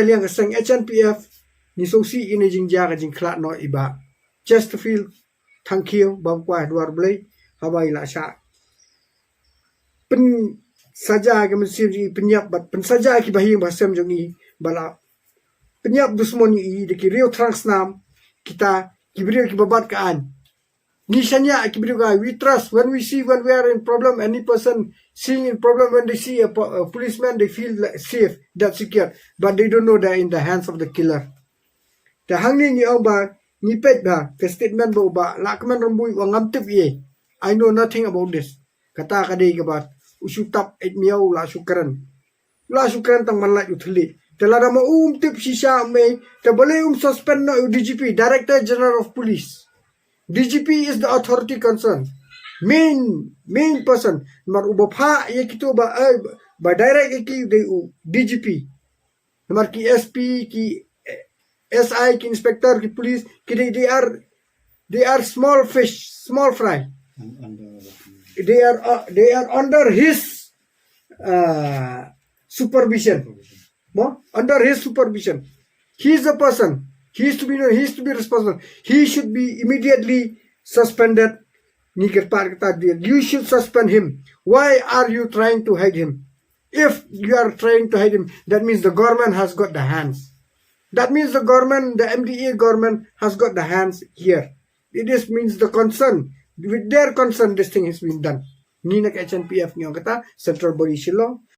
liang kasang HNPF ni sosi ini jing jaga jing klat no iba Chesterfield thank you bang kwa duar blai habai la sha pen saja ke mesin penyap bat pen saja ki bahing bahasam jong i bala penyap dusmoni i de ki rio transnam kita ki brio ki babat kaan nisanya ki brio ga we trust when we are in problem, any person seeing in problem, when they see a policeman they feel safe, that secure, but they don't know they're in the hands of the killer. The hangni ni ang ba ni pet ba ke statement ba lakman rambui wa ngamtip ye I know nothing about this kata kadai ke ba usutap et miau la sukran tang manlat uthli telara ma tip shisha me te boleh suspend no DGP, Director General of Police. DGP is the authority concerned, main person. Namar ubapha ye kito ba direct ki de DGP. Namar ki SP ki SI ki inspector ki police ki they are small fish, small fry. They are under his supervision. Under his supervision. He is the person. He is to be responsible. He should be immediately suspended. You should suspend him. Why are you trying to hide him? If you are trying to hide him, that means the government has got the hands. That means the government, the MDA government has got the hands here. It means the concern. With their concern, this thing has been done. Ni nak HNPF ni ang kata, Central Body Shillong.